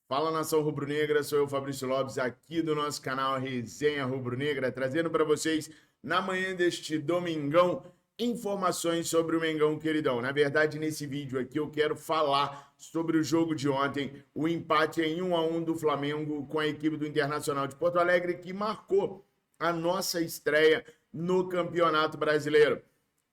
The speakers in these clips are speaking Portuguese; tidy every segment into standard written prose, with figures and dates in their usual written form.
Fala, nação rubro-negra, sou eu, Fabrício Lopes, aqui do nosso canal Resenha Rubro-Negra, trazendo para vocês, na manhã deste domingão, informações sobre o Mengão queridão. Na verdade, nesse vídeo aqui eu quero falar sobre o jogo de ontem, o empate em 1-1 do Flamengo com a equipe do Internacional de Porto Alegre, que marcou a nossa estreia no Campeonato Brasileiro.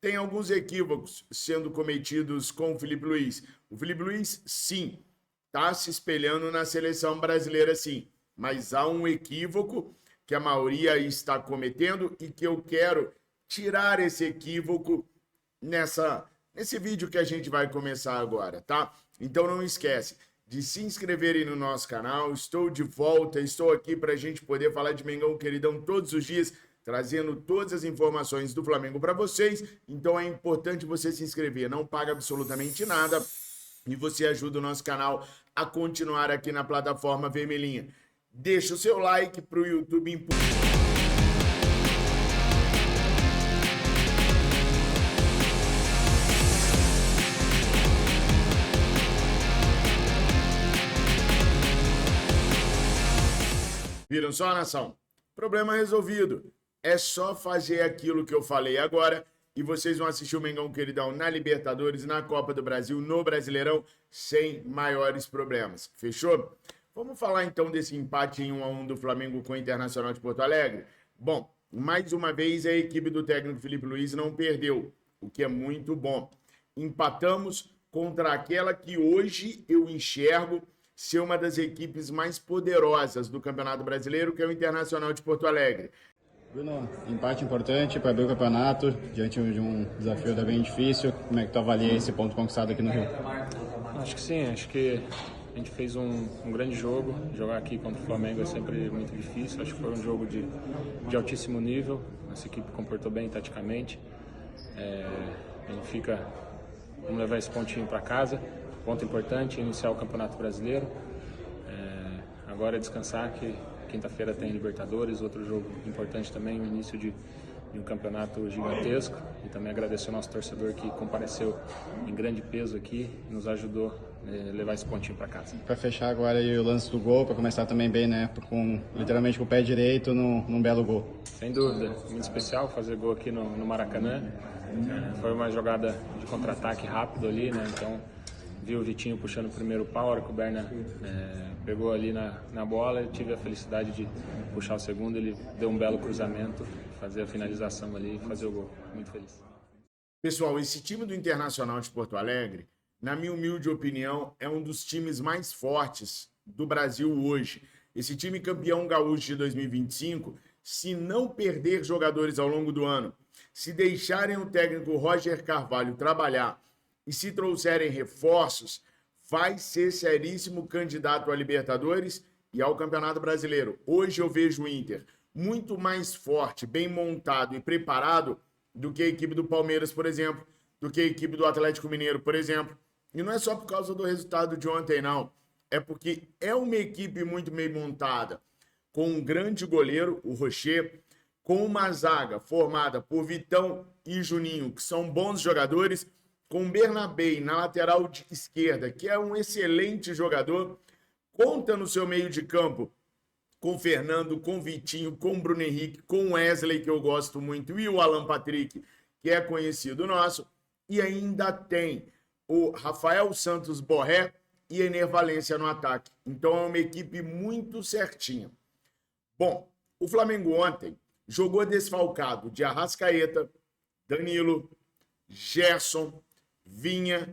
Tem alguns equívocos sendo cometidos com o Filipe Luiz. O Filipe Luiz, sim, está se espelhando na seleção brasileira, sim. Mas há um equívoco que a maioria está cometendo e que eu quero tirar esse equívoco nesse vídeo que a gente vai começar agora, tá? Então não esquece de se inscreverem no nosso canal. Estou de volta, estou aqui para a gente poder falar de Mengão queridão todos os dias, trazendo todas as informações do Flamengo para vocês. Então é importante você se inscrever, não paga absolutamente nada e você ajuda o nosso canal a continuar aqui na plataforma vermelhinha. Deixa o seu like para o YouTube impulsionar. Viram só, nação? Problema resolvido. É só fazer aquilo que eu falei agora e vocês vão assistir o Mengão queridão na Libertadores, na Copa do Brasil, no Brasileirão, sem maiores problemas. Fechou? Vamos falar então desse empate em 1-1 do Flamengo com o Internacional de Porto Alegre? Bom, mais uma vez a equipe do técnico Filipe Luiz não perdeu, o que é muito bom. Empatamos contra aquela que hoje eu enxergo ser uma das equipes mais poderosas do Campeonato Brasileiro, que é o Internacional de Porto Alegre. Bruno, empate importante para abrir o campeonato, diante de um desafio bem difícil. Como é que tu avalia esse ponto conquistado aqui no Rio? Acho que sim, acho que a gente fez um grande jogo. Jogar aqui contra o Flamengo é sempre muito difícil. Acho que foi um jogo de altíssimo nível. Nossa equipe comportou bem taticamente. A gente vamos levar esse pontinho para casa. Ponto importante, iniciar o Campeonato Brasileiro. Agora é descansar, que quinta-feira tem Libertadores, outro jogo importante também, o início de um campeonato gigantesco. E também agradecer ao nosso torcedor que compareceu em grande peso aqui e nos ajudou a levar esse pontinho para casa. Para fechar agora aí o lance do gol, para começar também bem, né? Literalmente com o pé direito num belo gol. Sem dúvida, muito especial fazer gol aqui no Maracanã. Foi uma jogada de contra-ataque rápido ali, né? Então vi o Vitinho puxando o primeiro pau, a hora que o Berna pegou ali na bola, eu tive a felicidade de puxar o segundo, ele deu um belo cruzamento, fazer a finalização ali e fazer o gol. Muito feliz. Pessoal, esse time do Internacional de Porto Alegre, na minha humilde opinião, é um dos times mais fortes do Brasil hoje. Esse time campeão gaúcho de 2025, se não perder jogadores ao longo do ano, se deixarem o técnico Roger Carvalho trabalhar e se trouxerem reforços, vai ser seríssimo candidato a Libertadores e ao Campeonato Brasileiro. Hoje eu vejo o Inter muito mais forte, bem montado e preparado do que a equipe do Palmeiras, por exemplo, do que a equipe do Atlético Mineiro, por exemplo. E não é só por causa do resultado de ontem, não. É porque é uma equipe muito bem montada, com um grande goleiro, o Rocher, com uma zaga formada por Vitão e Juninho, que são bons jogadores, com Bernabé na lateral esquerda, que é um excelente jogador, conta no seu meio de campo com Fernando, com Vitinho, com Bruno Henrique, com Wesley, que eu gosto muito, e o Alan Patrick, que é conhecido nosso, e ainda tem o Rafael Santos Borré e Ener Valencia no ataque. Então é uma equipe muito certinha. Bom, o Flamengo ontem jogou desfalcado de Arrascaeta, Danilo, Gerson, Vinha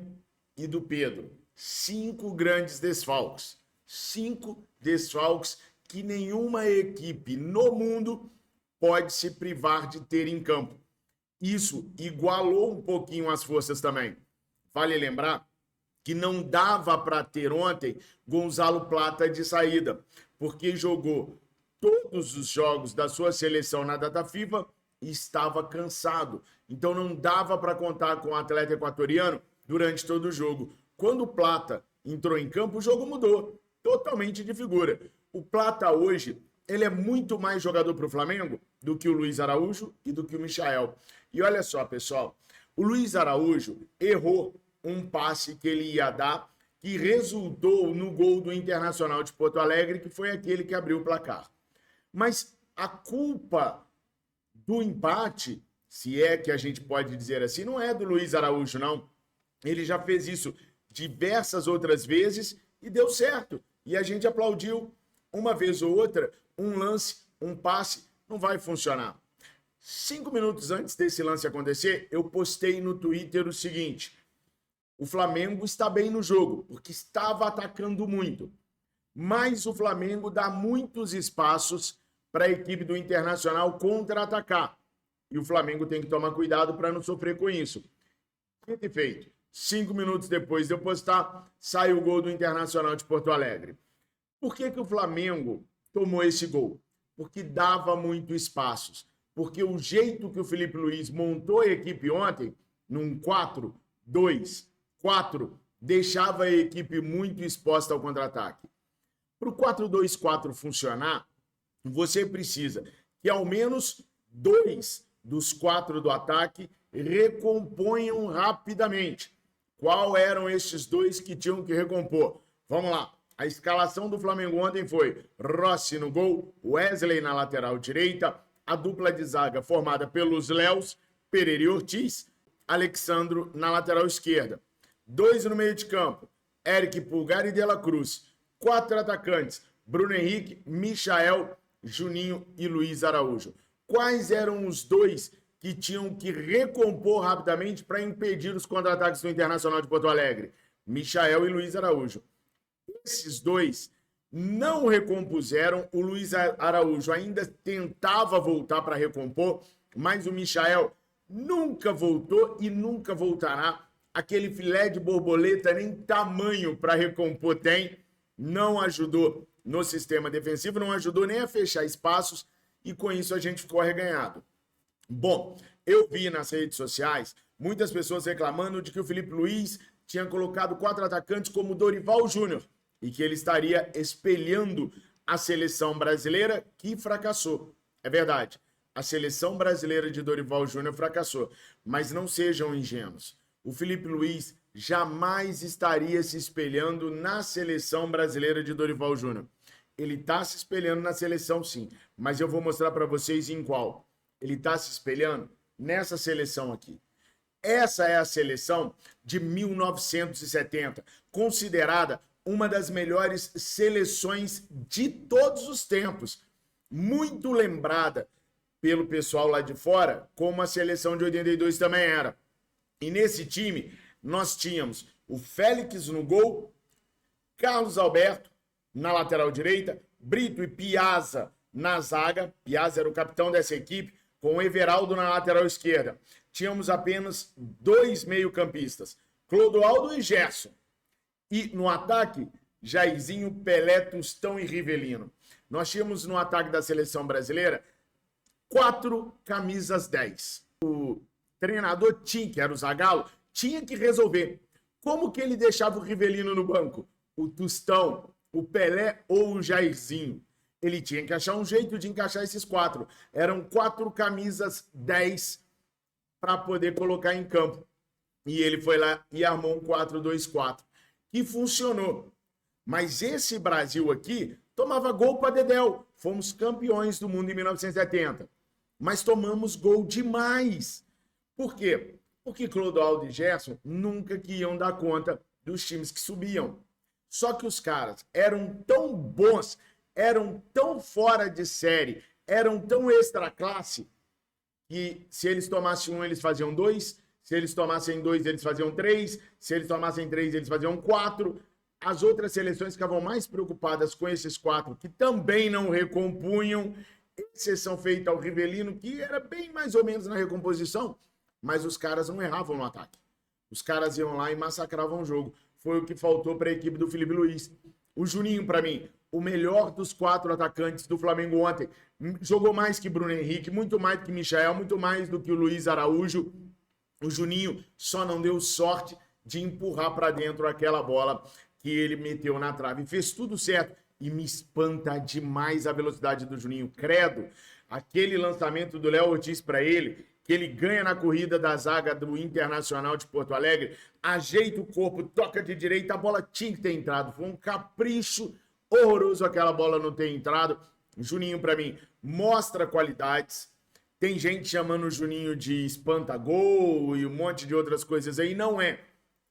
e do Pedro. 5 grandes desfalques. 5 desfalques que nenhuma equipe no mundo pode se privar de ter em campo. Isso igualou um pouquinho as forças também. Vale lembrar que não dava para ter ontem Gonzalo Plata de saída, porque jogou todos os jogos da sua seleção na data FIFA e estava cansado. Então não dava para contar com o atleta equatoriano durante todo o jogo. Quando o Plata entrou em campo, o jogo mudou totalmente de figura. O Plata hoje, ele é muito mais jogador para o Flamengo do que o Luiz Araújo e do que o Michael. E olha só, pessoal, o Luiz Araújo errou um passe que ele ia dar que resultou no gol do Internacional de Porto Alegre, que foi aquele que abriu o placar. Mas a culpa do empate, se é que a gente pode dizer assim, não é do Luiz Araújo, não. Ele já fez isso diversas outras vezes e deu certo. E a gente aplaudiu uma vez ou outra, um lance, um passe, não vai funcionar. 5 minutos antes desse lance acontecer, eu postei no Twitter o seguinte: o Flamengo está bem no jogo, porque estava atacando muito. Mas o Flamengo dá muitos espaços para a equipe do Internacional contra-atacar. E o Flamengo tem que tomar cuidado para não sofrer com isso. Dito e feito. 5 minutos depois de eu postar, sai o gol do Internacional de Porto Alegre. Por que o Flamengo tomou esse gol? Porque dava muito espaços. Porque o jeito que o Felipe Luiz montou a equipe ontem, num 4-2-4, deixava a equipe muito exposta ao contra-ataque. Para o 4-2-4 funcionar, você precisa que ao menos 2 dos 4 do ataque recomponham rapidamente. Qual eram estes 2 que tinham que recompor? Vamos lá. A escalação do Flamengo ontem foi Rossi no gol, Wesley na lateral direita, a dupla de zaga formada pelos Léus, Pereira e Ortiz, Alexandro na lateral esquerda. 2 no meio de campo, Eric Pulgar e De La Cruz. 4 atacantes, Bruno Henrique, Michael, Juninho e Luiz Araújo. Quais eram os 2 que tinham que recompor rapidamente para impedir os contra-ataques do Internacional de Porto Alegre? Michael e Luiz Araújo. Esses 2 não recompuseram, o Luiz Araújo ainda tentava voltar para recompor, mas o Michael nunca voltou e nunca voltará. Aquele filé de borboleta nem tamanho para recompor tem, não ajudou no sistema defensivo, não ajudou nem a fechar espaços e com isso a gente ficou arreganhado. Bom, eu vi nas redes sociais muitas pessoas reclamando de que o Felipe Luiz tinha colocado 4 atacantes como Dorival Júnior e que ele estaria espelhando a seleção brasileira que fracassou. É verdade, a seleção brasileira de Dorival Júnior fracassou, mas não sejam ingênuos. O Felipe Luiz jamais estaria se espelhando na seleção brasileira de Dorival Júnior. Ele está se espelhando na seleção, sim, mas eu vou mostrar para vocês em qual. Ele está se espelhando nessa seleção aqui. Essa é a seleção de 1970, considerada uma das melhores seleções de todos os tempos. Muito lembrada pelo pessoal lá de fora, como a seleção de 82 também era. E nesse time, nós tínhamos o Félix no gol, Carlos Alberto na lateral direita, Brito e Piazza na zaga. Piazza era o capitão dessa equipe, com o Everaldo na lateral esquerda. Tínhamos apenas 2 meio-campistas, Clodoaldo e Gerson. E no ataque, Jairzinho, Pelé, Tostão e Rivelino. Nós tínhamos no ataque da seleção brasileira 4 camisas 10. O treinador tinha, que era o Zagallo, tinha que resolver. Como que ele deixava o Rivelino no banco? O Tostão, o Pelé ou o Jairzinho? Ele tinha que achar um jeito de encaixar esses 4. Eram 4 camisas 10 para poder colocar em campo. E ele foi lá e armou um 4-2-4, que funcionou. Mas esse Brasil aqui tomava gol para dedéu. Fomos campeões do mundo em 1970. Mas tomamos gol demais. Por quê? Porque Clodoaldo e Gerson nunca que iam dar conta dos times que subiam. Só que os caras eram tão bons, eram tão fora de série, eram tão extra classe, que se eles tomassem 1, eles faziam 2, se eles tomassem 2, eles faziam 3, se eles tomassem 3, eles faziam 4. As outras seleções ficavam mais preocupadas com esses 4, que também não recompunham, exceção feita ao Rivelino, que era bem mais ou menos na recomposição, mas os caras não erravam no ataque. Os caras iam lá e massacravam o jogo. Foi o que faltou para a equipe do Felipe Luiz. O Juninho, para mim, o melhor dos 4 atacantes do Flamengo ontem. Jogou mais que Bruno Henrique, muito mais do que Michael, muito mais do que o Luiz Araújo. O Juninho só não deu sorte de empurrar para dentro aquela bola que ele meteu na trave. Fez tudo certo. E me espanta demais a velocidade do Juninho. Credo, aquele lançamento do Léo Ortiz para ele, que que ele ganha na corrida da zaga do Internacional de Porto Alegre, ajeita o corpo, toca de direita, a bola tinha que ter entrado. Foi um capricho horroroso aquela bola não ter entrado. Juninho, para mim, mostra qualidades. Tem gente chamando o Juninho de espanta-gol e um monte de outras coisas aí. Não é.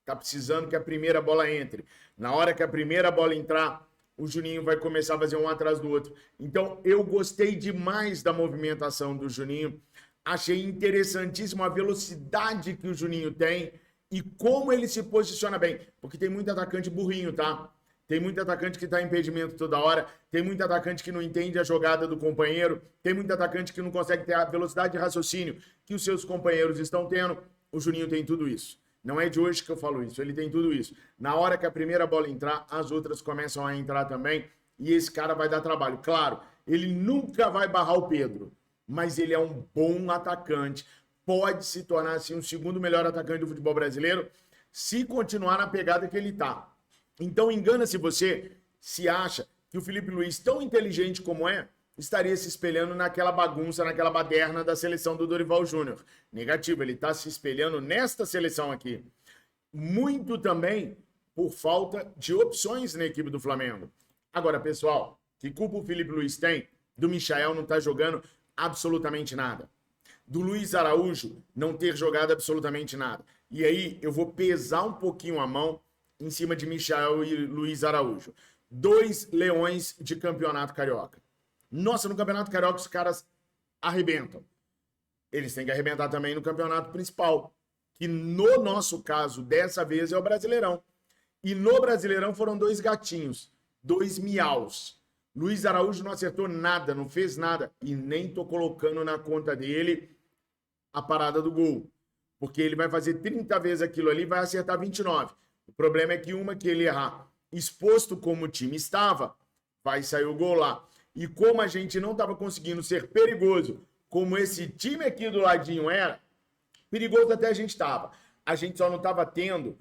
Tá precisando que a primeira bola entre. Na hora que a primeira bola entrar, o Juninho vai começar a fazer um atrás do outro. Então, eu gostei demais da movimentação do Juninho. Achei interessantíssimo a velocidade que o Juninho tem e como ele se posiciona bem. Porque tem muito atacante burrinho, tá? Tem muito atacante que tá em impedimento toda hora. Tem muito atacante que não entende a jogada do companheiro. Tem muito atacante que não consegue ter a velocidade de raciocínio que os seus companheiros estão tendo. O Juninho tem tudo isso. Não é de hoje que eu falo isso. Ele tem tudo isso. Na hora que a primeira bola entrar, as outras começam a entrar também. E esse cara vai dar trabalho. Claro, ele nunca vai barrar o Pedro. Mas ele é um bom atacante, pode se tornar assim o segundo melhor atacante do futebol brasileiro se continuar na pegada que ele tá. Então engana-se você se acha que o Felipe Luiz, tão inteligente como é, estaria se espelhando naquela bagunça, naquela baderna da seleção do Dorival Júnior. Negativo, ele está se espelhando nesta seleção aqui. Muito também por falta de opções na equipe do Flamengo. Agora, pessoal, que culpa o Felipe Luiz tem do Michael não estar jogando absolutamente nada? Do Luiz Araújo não ter jogado absolutamente nada? E aí eu vou pesar um pouquinho a mão em cima de Michael e Luiz Araújo. 2 leões de campeonato carioca. Nossa, no campeonato carioca os caras arrebentam. Eles têm que arrebentar também no campeonato principal, que no nosso caso, dessa vez, é o Brasileirão. E no Brasileirão foram 2 gatinhos, 2 miaus. Luiz Araújo não acertou nada, não fez nada. E nem tô colocando na conta dele a parada do gol. Porque ele vai fazer 30 vezes aquilo ali e vai acertar 29. O problema é que uma que ele errar, exposto como o time estava, vai sair o gol lá. E como a gente não estava conseguindo ser perigoso, como esse time aqui do ladinho era, perigoso até a gente estava. A gente só não estava tendo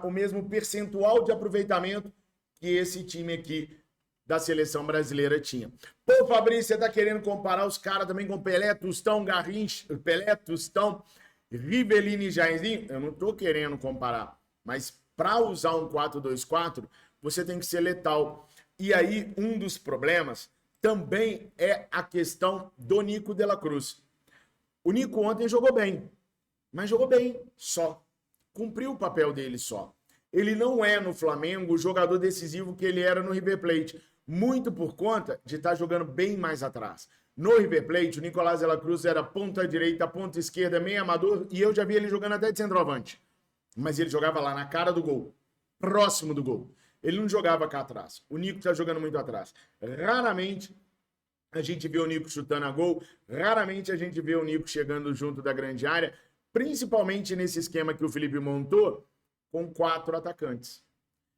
o mesmo percentual de aproveitamento que esse time aqui da seleção brasileira tinha. Pô, Fabrício, você tá querendo comparar os caras também com Pelé, Tostão, Garrincha, Pelé, Tostão, Rivellini e Jairzinho? Eu não tô querendo comparar, mas para usar um 4-2-4, você tem que ser letal. E aí, um dos problemas também é a questão do Nico de la Cruz. O Nico ontem jogou bem, mas jogou bem só. Cumpriu o papel dele só. Ele não é no Flamengo o jogador decisivo que ele era no River Plate, muito por conta de estar jogando bem mais atrás. No River Plate, o Nicolás de la Cruz era ponta direita, ponta esquerda, meio amador, e eu já vi ele jogando até de centroavante. Mas ele jogava lá na cara do gol, próximo do gol. Ele não jogava cá atrás. O Nico está jogando muito atrás. Raramente a gente vê o Nico chutando a gol, raramente a gente vê o Nico chegando junto da grande área, principalmente nesse esquema que o Felipe montou com 4 atacantes.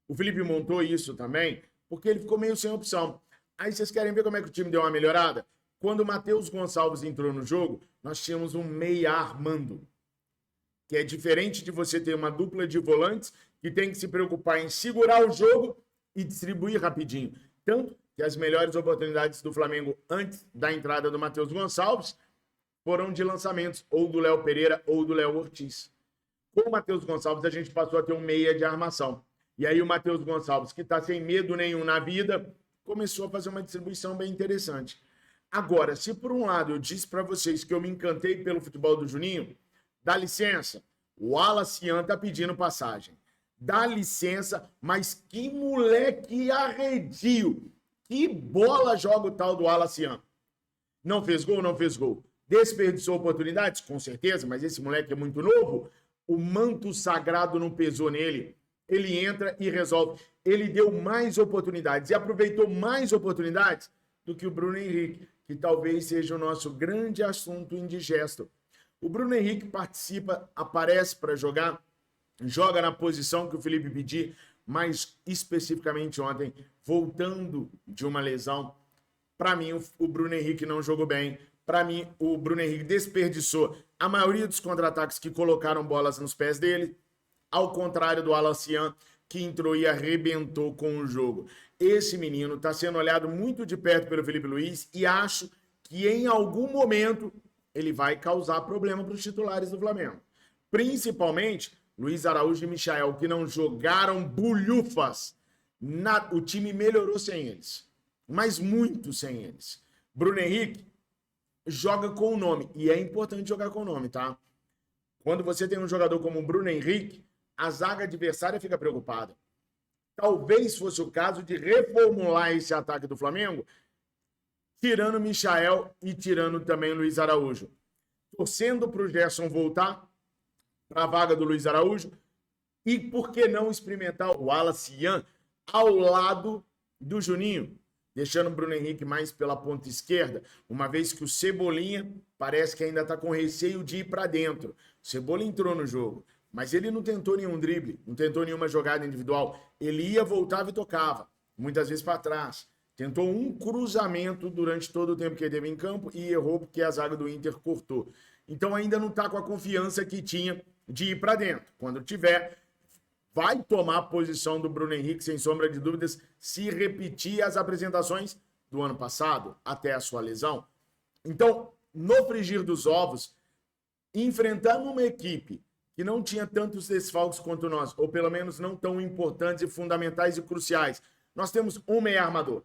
O Felipe montou isso também porque ele ficou meio sem opção. Aí vocês querem ver como é que o time deu uma melhorada? Quando o Matheus Gonçalves entrou no jogo, nós tínhamos um meia armando, que é diferente de você ter uma dupla de volantes que tem que se preocupar em segurar o jogo e distribuir rapidinho. Tanto que as melhores oportunidades do Flamengo antes da entrada do Matheus Gonçalves foram de lançamentos ou do Léo Pereira ou do Léo Ortiz. Com o Matheus Gonçalves, a gente passou a ter um meia de armação. E aí o Matheus Gonçalves, que está sem medo nenhum na vida, começou a fazer uma distribuição bem interessante. Agora, se por um lado eu disse para vocês que eu me encantei pelo futebol do Juninho, dá licença, o Wallace Ian tá pedindo passagem. Dá licença, mas que moleque arredio. Que bola joga o tal do Wallace Ian. Não fez gol, não fez gol. Desperdiçou oportunidades? Com certeza, mas esse moleque é muito novo. O manto sagrado não pesou nele. Ele entra e resolve. Ele deu mais oportunidades e aproveitou mais oportunidades do que o Bruno Henrique, que talvez seja o nosso grande assunto indigesto. O Bruno Henrique participa, aparece para jogar, joga na posição que o Felipe pedir, mas especificamente ontem, voltando de uma lesão, para mim o Bruno Henrique não jogou bem. Para mim, o Bruno Henrique desperdiçou a maioria dos contra-ataques que colocaram bolas nos pés dele, ao contrário do Wallace Ian, que entrou e arrebentou com o jogo. Esse menino está sendo olhado muito de perto pelo Felipe Luiz e acho que em algum momento ele vai causar problema para os titulares do Flamengo. Principalmente Luiz Araújo e Michael, que não jogaram bulhufas. O time melhorou sem eles, mas muito sem eles. Bruno Henrique joga com o nome, e é importante jogar com o nome, tá? Quando você tem um jogador como o Bruno Henrique, a zaga adversária fica preocupada. Talvez fosse o caso de reformular esse ataque do Flamengo, tirando o Michael e tirando também o Luiz Araújo. Torcendo para o Gerson voltar para a vaga do Luiz Araújo. E por que não experimentar o Wallace Ian ao lado do Juninho? Deixando o Bruno Henrique mais pela ponta esquerda, uma vez que o Cebolinha parece que ainda está com receio de ir para dentro. O Cebola entrou no jogo, mas ele não tentou nenhum drible, não tentou nenhuma jogada individual. Ele ia, voltava e tocava, muitas vezes para trás. Tentou um cruzamento durante todo o tempo que ele teve em campo e errou porque a zaga do Inter cortou. Então ainda não está com a confiança que tinha de ir para dentro. Quando tiver, vai tomar a posição do Bruno Henrique, sem sombra de dúvidas, se repetir as apresentações do ano passado, até a sua lesão. Então, no frigir dos ovos, enfrentando uma equipe que não tinha tantos desfalques quanto nós, ou pelo menos não tão importantes e fundamentais e cruciais, nós temos um meia armador,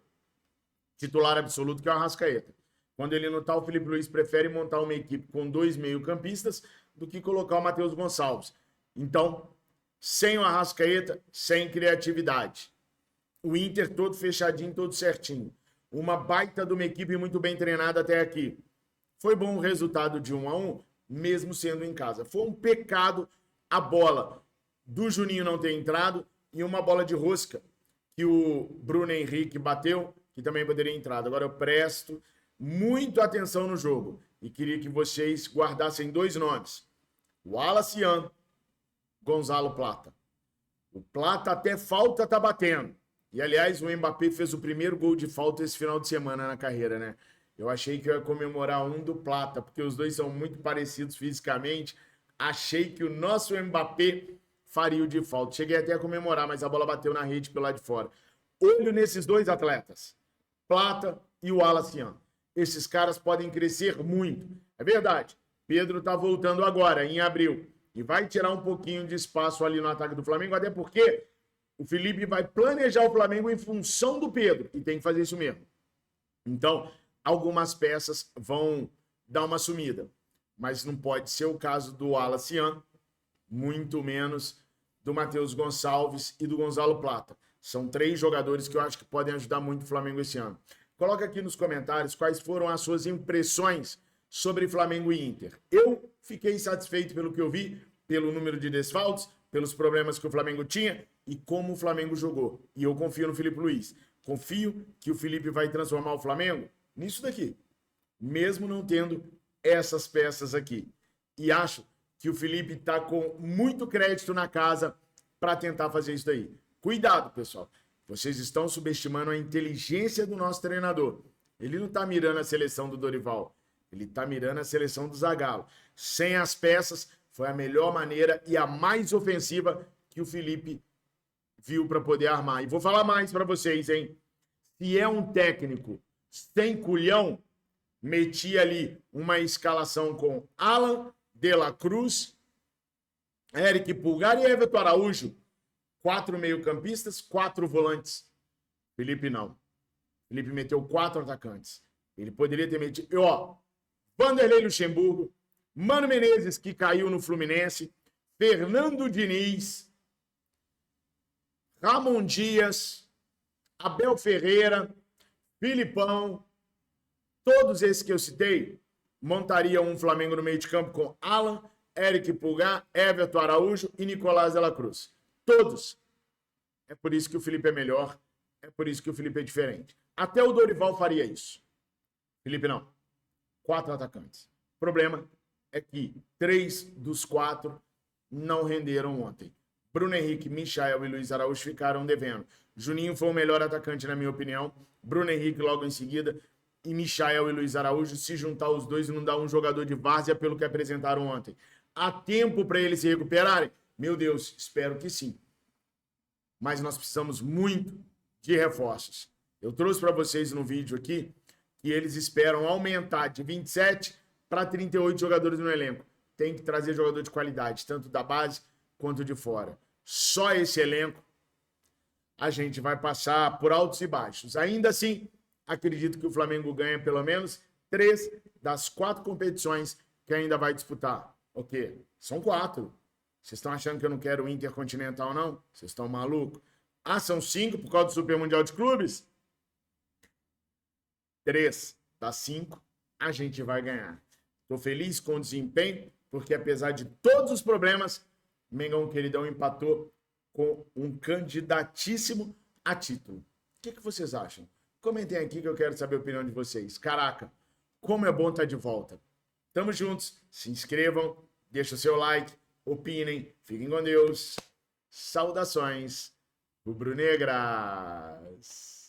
titular absoluto, que é o Arrascaeta. Quando ele não está, o Felipe Luiz prefere montar uma equipe com 2 meio-campistas do que colocar o Matheus Gonçalves. Então, sem o Arrascaeta, sem criatividade. O Inter todo fechadinho, todo certinho. Uma baita de uma equipe muito bem treinada até aqui. Foi bom o resultado de 1-1, mesmo sendo em casa. Foi um pecado a bola do Juninho não ter entrado e uma bola de rosca que o Bruno Henrique bateu, que também poderia entrar. Agora eu presto muito atenção no jogo e queria que vocês guardassem 2 nomes. Wallace Ian, Gonzalo Plata. O Plata até falta tá batendo. E, aliás, o Mbappé fez o primeiro gol de falta esse final de semana na carreira, né? Eu achei que eu ia comemorar um do Plata, porque os dois são muito parecidos fisicamente. Achei que o nosso Mbappé faria o de falta. Cheguei até a comemorar, mas a bola bateu na rede pelo lado de fora. Olho nesses 2 atletas, Plata e o Wallace Ian. Esses caras podem crescer muito. É verdade. Pedro tá voltando agora, em abril. E vai tirar um pouquinho de espaço ali no ataque do Flamengo, até porque o Felipe vai planejar o Flamengo em função do Pedro. E tem que fazer isso mesmo. Então, algumas peças vão dar uma sumida. Mas não pode ser o caso do Wallace Ian, muito menos do Matheus Gonçalves e do Gonzalo Plata. São 3 jogadores que eu acho que podem ajudar muito o Flamengo esse ano. Coloca aqui nos comentários quais foram as suas impressões sobre Flamengo e Inter. Eu fiquei satisfeito pelo que eu vi, pelo número de desfalques, pelos problemas que o Flamengo tinha e como o Flamengo jogou. E eu confio no Felipe Luiz. Confio que o Felipe vai transformar o Flamengo nisso daqui, mesmo não tendo essas peças aqui. E acho que o Felipe está com muito crédito na casa para tentar fazer isso daí. Cuidado, pessoal. Vocês estão subestimando a inteligência do nosso treinador. Ele não está mirando a seleção do Dorival. Ele está mirando a seleção do Zagallo. Sem as peças, foi a melhor maneira e a mais ofensiva que o Felipe viu para poder armar. E vou falar mais para vocês, hein? Se é um técnico sem culhão, metia ali uma escalação com Alan, De La Cruz, Eric Pulgar e Everton Araújo. 4 meio-campistas, 4 volantes. Felipe não. Felipe meteu 4 atacantes. Ele poderia ter metido... Vanderlei Luxemburgo, Mano Menezes, que caiu no Fluminense, Fernando Diniz, Ramon Dias, Abel Ferreira, Filipão, todos esses que eu citei, montariam um Flamengo no meio de campo com Alan, Eric Pulgar, Everton Araújo e Nicolás de la Cruz. Todos. É por isso que o Felipe é melhor, é por isso que o Felipe é diferente. Até o Dorival faria isso. Felipe não. 4 atacantes. O problema é que 3 dos 4 não renderam ontem. Bruno Henrique, Michael e Luiz Araújo ficaram devendo. Juninho foi o melhor atacante, na minha opinião. Bruno Henrique logo em seguida. E Michael e Luiz Araújo, se juntar os dois e não dar um jogador de várzea pelo que apresentaram ontem. Há tempo para eles se recuperarem? Meu Deus, espero que sim. Mas nós precisamos muito de reforços. Eu trouxe para vocês no vídeo aqui que eles esperam aumentar de 27 para 38 jogadores no elenco. Tem que trazer jogador de qualidade, tanto da base quanto de fora. Só esse elenco a gente vai passar por altos e baixos. Ainda assim, acredito que o Flamengo ganha pelo menos 3 das 4 competições que ainda vai disputar. O quê? São 4. Vocês estão achando que eu não quero o Intercontinental, não? Vocês estão malucos? Ah, são 5 por causa do Super Mundial de Clubes? 3 das 5 a gente vai ganhar. Estou feliz com o desempenho, porque apesar de todos os problemas, Mengão Queridão empatou com um candidatíssimo a título. O que vocês acham? Comentem aqui que eu quero saber a opinião de vocês. Caraca, como é bom estar de volta. Tamo juntos, se inscrevam, deixa o seu like, opinem, fiquem com Deus. Saudações rubro-negras.